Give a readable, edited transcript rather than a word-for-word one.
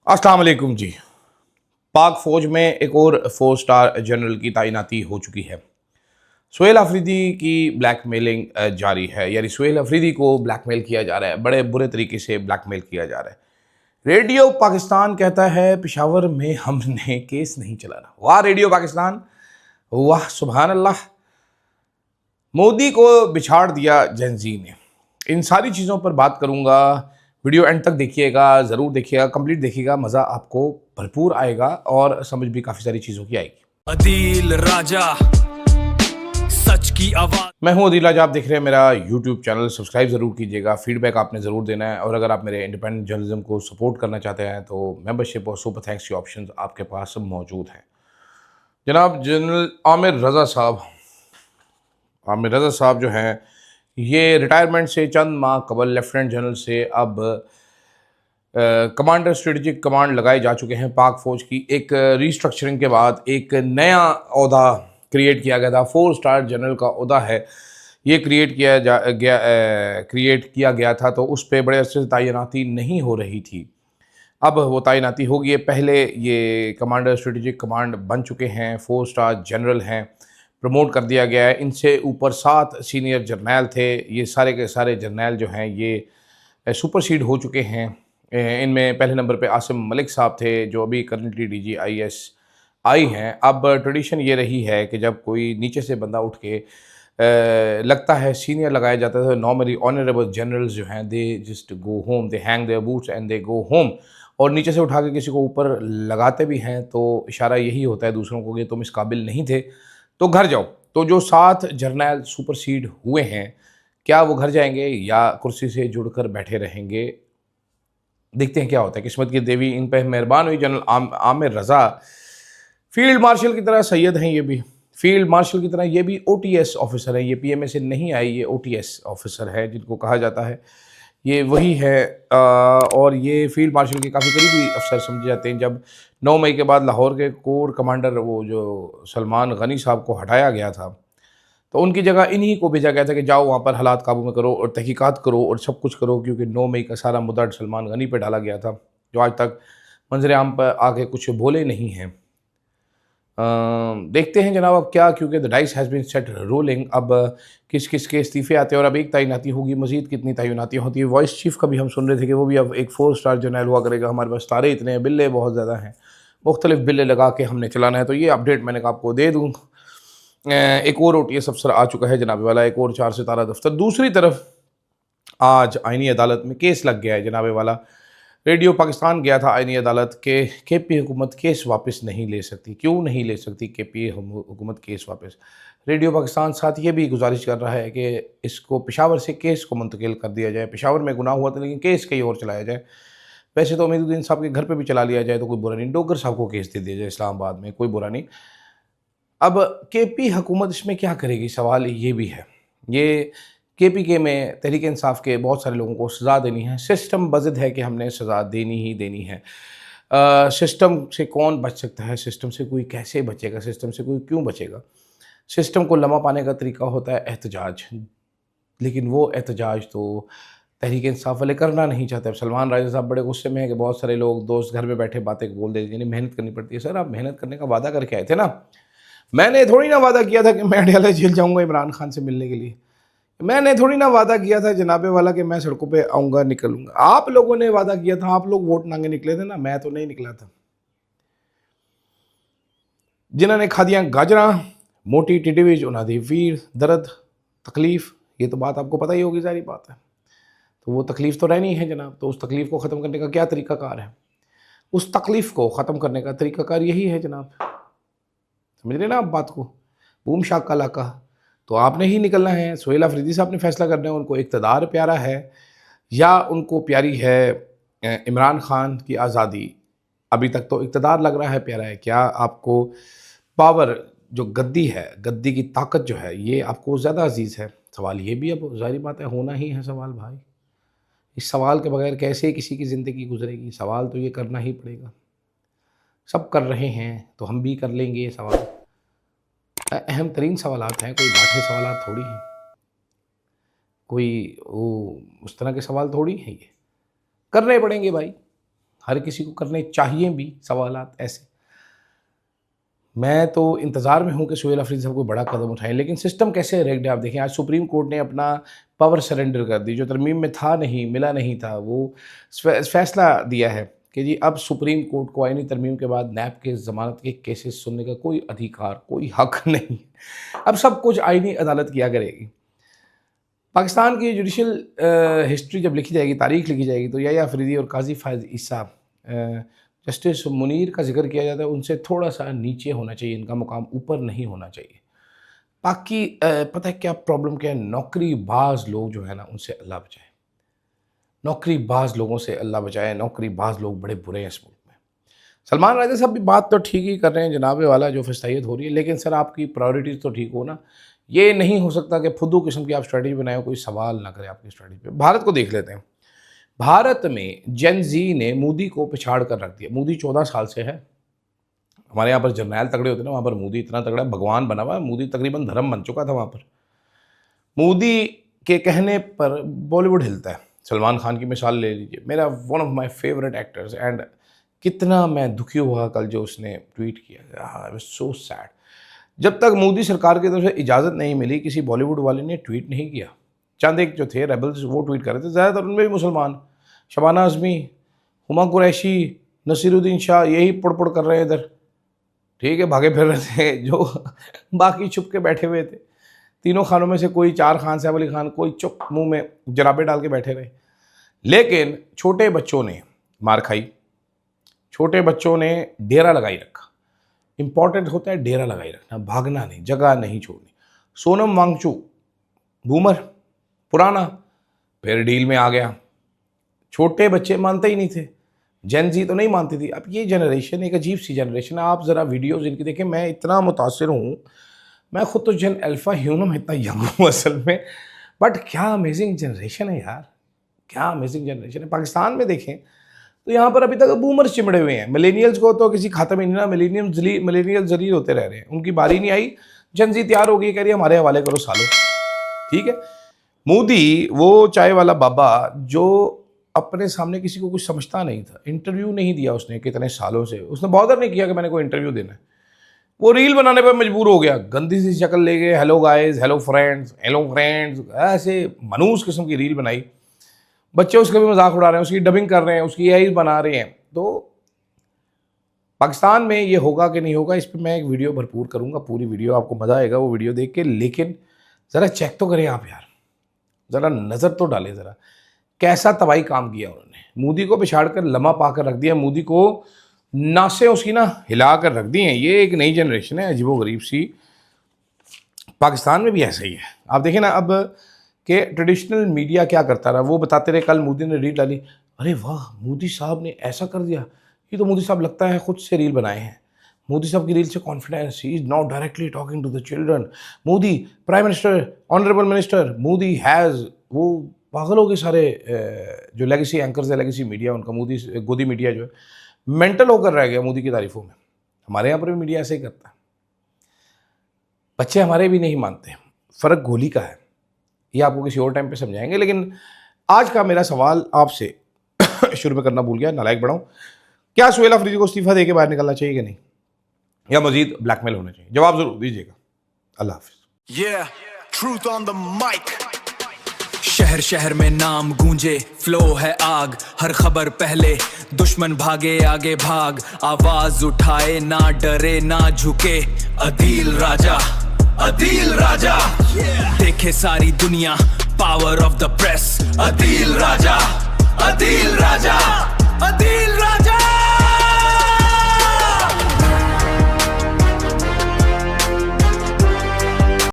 अस्सलाम वालेकुम जी। पाक फ़ौज में एक और 4 स्टार जनरल की तैनाती हो चुकी है। सुहेल अफरीदी की ब्लैकमेलिंग जारी है, यानी सुहेल अफरीदी को ब्लैकमेल किया जा रहा है, बड़े बुरे तरीके से ब्लैकमेल किया जा रहा है। रेडियो पाकिस्तान कहता है पेशावर में हमने केस नहीं चलाना। वाह रेडियो पाकिस्तान, वाह सुबहान अल्लाह। मोदी को बिछाड़ दिया जेनजी ने। इन सारी चीज़ों पर बात करूंगा। वीडियो एंड तक देखिएगा, ज़रूर देखिएगा, कंप्लीट देखिएगा, मज़ा आपको भरपूर आएगा और समझ भी काफ़ी सारी चीज़ों की आएगी। अदील राजा, सच की आवाज। मैं हूं अदील राजा, आप देख रहे हैं मेरा यूट्यूब चैनल। सब्सक्राइब ज़रूर कीजिएगा, फीडबैक आपने ज़रूर देना है और अगर आप मेरे इंडिपेंडेंट जर्नलिज्म को सपोर्ट करना चाहते हैं तो मेंबरशिप और सुपर थैंक्स के ऑप्शन आपके पास मौजूद हैं। जनाब जनरल आमिर रज़ा साहब जो हैं, ये रिटायरमेंट से चंद माह कबल लेफ्टिनेंट जनरल से अब कमांडर स्ट्रेटेजिक कमांड लगाए जा चुके हैं। पाक फ़ौज की एक रीस्ट्रक्चरिंग के बाद एक नया ओहदा क्रिएट किया गया था। 4 स्टार जनरल का ओहदा है, ये क्रिएट किया गया था, तो उस पर बड़े अरसे से तैनाती नहीं हो रही थी। अब वो तैनाती होगी। ये पहले ये कमांडर स्ट्रेटेजिक कमांड बन चुके हैं, 4 स्टार जनरल हैं, प्रमोट कर दिया गया है। इनसे ऊपर 7 सीनियर जर्नैल थे। ये सारे के सारे जर्नैल जो हैं ये सुपरसीड हो चुके हैं। इनमें पहले नंबर पे आसिम मलिक साहब थे, जो अभी करंटली DGIS हैं। अब ट्रेडिशन ये रही है कि जब कोई नीचे से बंदा उठ के लगता है सीनियर लगाया जाता है, तो नॉर्मली ऑनरेबल जनरल्स जो हैं they just go home, they hang their boots and they go home. और नीचे से उठा के किसी को ऊपर लगाते भी हैं तो इशारा यही होता है दूसरों को कि तुम इस काबिल नहीं थे तो घर जाओ। तो जो 7 जर्नैल सुपरसीड हुए हैं, क्या वो घर जाएंगे या कुर्सी से जुड़कर बैठे रहेंगे? देखते हैं क्या होता है। किस्मत की देवी इन पर मेहरबान हुई। जनरल आमिर रज़ा फील्ड मार्शल की तरह सैयद हैं, ये भी फील्ड मार्शल की तरह ये भी OTS ऑफिसर है। ये PMA से नहीं आई, ये OTS ऑफिसर है जिनको कहा जाता है, ये वही है। और ये फील्ड मार्शल के काफ़ी करीबी अफसर समझे जाते हैं। जब 9 मई के बाद लाहौर के कोर कमांडर वो जो सलमान गनी साहब को हटाया गया था, तो उनकी जगह इन्हीं को भेजा गया था कि जाओ वहाँ पर हालात काबू में करो और तहकीकात करो और सब कुछ करो, क्योंकि 9 मई का सारा मुद्दा सलमान गनी पे डाला गया था, जो आज तक मंजर आम पर आके कुछ बोले नहीं हैं। देखते हैं जनाब अब क्या, क्योंकि the dice has been set rolling. अब किस किस के इस्तीफ़े आते हैं और अब एक तैनाती होगी, मज़ीद कितनी तैनातियाँ होती है। वॉइस चीफ़ का भी हम सुन रहे थे कि वो भी अब एक 4 स्टार जनरल हुआ करेगा। हमारे पास तारे इतने हैं, बिल्ले बहुत ज़्यादा हैं, मुख्तलिफ बिल्ले लगा के हमने चलाना है। तो ये अपडेट मैंने कहा आपको दे दूँ। एक और OTS अफसर आ चुका है जनाब वाला, एक और 4 सितारा दफ्तर। दूसरी तरफ आज आईनी अदालत में केस लग गया है जनाब वाला। रेडियो पाकिस्तान गया था आईनी अदालत के KP हुकूमत केस वापस नहीं ले सकती। क्यों नहीं ले सकती KP हुकूमत केस वापस? रेडियो पाकिस्तान साथ ये भी गुजारिश कर रहा है कि इसको पेशावर से केस को मुंतकिल कर दिया जाए। पेशावर में गुनाह हुआ था लेकिन केस कहीं और चलाया जाए। वैसे तो उम्मीदुद्दीन साहब के घर पे भी चला लिया जाए तो कोई बुरा नहीं, डोगर साहब को केस दे दिया जाए इस्लामाबाद में, कोई बुरा नहीं। अब KP हुकूमत इसमें क्या करेगी, सवाल ये भी है। ये KPK में तहरीक इंसाफ के बहुत सारे लोगों को सज़ा देनी है। सिस्टम बज़िद है कि हमने सज़ा देनी ही देनी है। सिस्टम से कौन बच सकता है? सिस्टम से कोई कैसे बचेगा? सिस्टम से कोई क्यों बचेगा? सिस्टम को लम्हा पाने का तरीका होता है एहतजाज, लेकिन वो एहतजाज तो तहरीक इंसाफ वाले करना नहीं चाहते। अब सलमान राजा साहब बड़े गुस्से में है कि बहुत सारे लोग दोस्त घर में बैठे बातें बोल देते हैं, यानी मेहनत करनी पड़ती है। सर आप मेहनत करने का वादा करके आए थे ना, मैंने थोड़ी ना वादा किया था कि मैं अडयाला जेल जाऊंगा इमरान खान से मिलने के लिए। मैंने थोड़ी ना वादा किया था जनाबे वाला कि मैं सड़कों पे आऊँगा, निकलूँगा। आप लोगों ने वादा किया था, आप लोग वोट मांगे निकले थे ना, मैं तो नहीं निकला था। जिन्होंने खा दिया गाजरा, मोटी टिड्डी उन्हें दी वीर दर्द तकलीफ़। ये तो बात आपको पता ही होगी, सारी बात है। तो वो तकलीफ़ तो रहनी है जनाब। तो उस तकलीफ़ को ख़त्म करने का क्या तरीक़ाकार है? उस तकलीफ़ को ख़त्म करने का तरीक़ाकार यही है जनाब। समझ रहे ना आप बात को? बूम शाका लाका। तो आपने ही निकलना है। सुहेल अफरीदी साहब ने फैसला करना है, उनको इक़्तिदार प्यारा है या उनको प्यारी है इमरान खान की आज़ादी। अभी तक तो इक़्तिदार लग रहा है प्यारा है। क्या आपको पावर, जो गद्दी है, गद्दी की ताकत जो है, ये आपको ज़्यादा अजीज़ है? सवाल ये भी अब ज़ाहिर बात है होना ही है सवाल भाई। इस सवाल के बगैर कैसे किसी की ज़िंदगी गुजरेगी? सवाल तो ये करना ही पड़ेगा। सब कर रहे हैं तो हम भी कर लेंगे ये सवाल। अहम तरीन सवालात हैं, कोई बाठे सवालात थोड़ी हैं, कोई वो उस तरह के सवाल थोड़ी हैं। ये करने पड़ेंगे भाई। हर किसी को करने चाहिए भी सवालात ऐसे। मैं तो इंतज़ार में हूँ कि सुहेल अफरीदी साहब कोई बड़ा कदम उठाएं, लेकिन सिस्टम कैसे रिग्ड है आप देखें। आज सुप्रीम कोर्ट ने अपना पावर सरेंडर कर दी, जो तरमीम में था नहीं, मिला नहीं था, वो फैसला दिया है कि जी अब सुप्रीम कोर्ट को आईनी तरमीम के बाद नैब के ज़मानत के केसेस सुनने का कोई अधिकार, कोई हक नहीं। अब सब कुछ आईनी अदालत किया करेगी। पाकिस्तान की जुडिशल हिस्ट्री जब लिखी जाएगी, तारीख लिखी जाएगी, तो याह्या अफरीदी और काजी फायज़ ईसा, जस्टिस मुनीर का जिक्र किया जाता है, उनसे थोड़ा सा नीचे होना चाहिए, इनका मुकाम ऊपर नहीं होना चाहिए। बाकी पता है क्या प्रॉब्लम क्या है, नौकरीबाज लोग जो है ना, उनसे अल्लाह बचाए। नौकरीबाज लोगों से अल्लाह बचाए। नौकरीबाज लोग बड़े बुरे हैं इस मुल्क में। सलमान राजा साहब भी बात तो ठीक ही कर रहे हैं, जनाबे वाला जो फस्तैयत हो रही है, लेकिन सर आपकी प्रायोरिटीज़ तो ठीक हो ना। ये नहीं हो सकता कि फुद्दू किस्म की आप स्ट्रेटजी बनाए, कोई सवाल ना करे आपकी स्ट्रेटजी पे। भारत को देख लेते हैं। भारत में जेन जी ने मोदी को पिछाड़ कर रख दिया। मोदी 14 साल से है। हमारे यहाँ पर जर्नैल तगड़े होते हैं ना, वहाँ पर मोदी इतना तगड़ा भगवान बना हुआ है। मोदी तकरीबन धर्म बन चुका था वहाँ पर। मोदी के कहने पर बॉलीवुड हिलता है। सलमान खान की मिसाल ले लीजिए, मेरा one of my favourite actors, and कितना मैं दुखी हुआ कल जो उसने ट्वीट किया। I was so sad. जब तक मोदी सरकार की तरफ से इजाज़त नहीं मिली, किसी बॉलीवुड वाले ने ट्वीट नहीं किया। चंद एक जो थे रेबल्स वो ट्वीट कर रहे थे, ज़्यादातर उनमें भी मुसलमान, शबाना आज़मी, हुमा कुरैशी, नसीरुद्दीन शाह, यही पुड़ कर रहे हैं इधर, ठीक है, भागे फिर रहे थे। जो बाकी छुप के बैठे हुए थे, तीनों खानों में से कोई, 4 खान, सैफ अली खान, कोई चुप मुंह में जराबे डाल के बैठे रहे। लेकिन छोटे बच्चों ने मार खाई, छोटे बच्चों ने डेरा लगाई रखा। इंपॉर्टेंट होता है डेरा लगाई रखना, भागना नहीं, जगह नहीं छोड़नी। सोनम वांगचू बूमर पुराना, फिर डील में आ गया। छोटे बच्चे मानते ही नहीं थे, जेन जी तो नहीं मानती थी। अब ये जनरेशन एक अजीब सी जनरेशन है। आप ज़रा वीडियोज़ इनकी देखें, मैं इतना मुतासिर हूँ। मैं खुद तो जेन अल्फ़ा ह्यूनम इतना यंग हूँ असल में, बट क्या अमेजिंग जनरेशन है यार, क्या अमेजिंग जनरेशन है। पाकिस्तान में देखें तो यहाँ पर अभी तक बूमर्स चिमड़े हुए हैं। मिलेनियल्स को तो किसी खाते में नहीं ना, मिलेनियल जलील होते रह रहे हैं, उनकी बारी नहीं आई। जेन जी तैयार हो गई, कह रही है हमारे हवाले करो सालों, ठीक है। मोदी वो चाय वाला बाबा जो अपने सामने किसी को कुछ समझता नहीं था, इंटरव्यू नहीं दिया उसने कितने सालों से, उसने बॉदर नहीं किया कि मैंने कोई इंटरव्यू देना है। वो रील बनाने पर मजबूर हो गया, गंदी सी शक्ल ले गए, हेलो गाइस, हेलो फ्रेंड्स, ऐसे मनूस किस्म की रील बनाई। बच्चे उसका भी मजाक उड़ा रहे हैं, उसकी डबिंग कर रहे हैं, उसकी एआई बना रहे हैं। तो पाकिस्तान में ये होगा कि नहीं होगा, इस पर मैं एक वीडियो भरपूर करूँगा, पूरी वीडियो, आपको मज़ा आएगा वो वीडियो देख के। लेकिन ज़रा चेक तो करें आप यार, ज़रा नज़र तो डालें ज़रा, कैसा तबाही काम किया उन्होंने। मोदी को पिछाड़ कर लम्हा पा कर रख दिया, मोदी को नासें उसकी ना हिला कर रख दी हैं। ये एक नई जनरेशन है अजीबोगरीब सी। पाकिस्तान में भी ऐसा ही है। आप देखें ना अब कि ट्रेडिशनल मीडिया क्या करता रहा, वो बताते रहे। कल मोदी ने रील डाली, अरे वाह मोदी साहब ने ऐसा कर दिया, ये तो मोदी साहब लगता है खुद से रील बनाए हैं। मोदी साहब की रील से confidence, he is not directly talking to the children. Modi prime minister, honourable minister, Modi has, वो पागलों के सारे जो लेगेसी एंकर्स है, लेगेसी मीडिया उनका, मोदी गोदी मीडिया जो है मेंटल होकर रह गया मोदी की तारीफ़ों में। हमारे यहाँ पर भी मीडिया ऐसे ही करता है, बच्चे हमारे भी नहीं मानते। फ़र्क गोली का है, ये आपको किसी और टाइम पे समझाएंगे। लेकिन आज का मेरा सवाल आपसे शुरू में करना भूल गया, नालायक बढ़ाऊँ, क्या सुहेल अफरीदी को इस्तीफा दे के बाहर निकलना चाहिए कि नहीं, या मजीद ब्लैकमेल होना चाहिए? जवाब जरूर दीजिएगा। अल्लाह हाफिज़। Yeah, truth on the mic. शहर शहर में नाम गूंजे, फ्लो है आग, हर खबर पहले, दुश्मन भागे आगे भाग, आवाज उठाए ना डरे ना झुके, अदील राजा, अदील राजा, देखे सारी दुनिया, power of the press, Adeel Raja, Adeel Raja, Adeel Raja.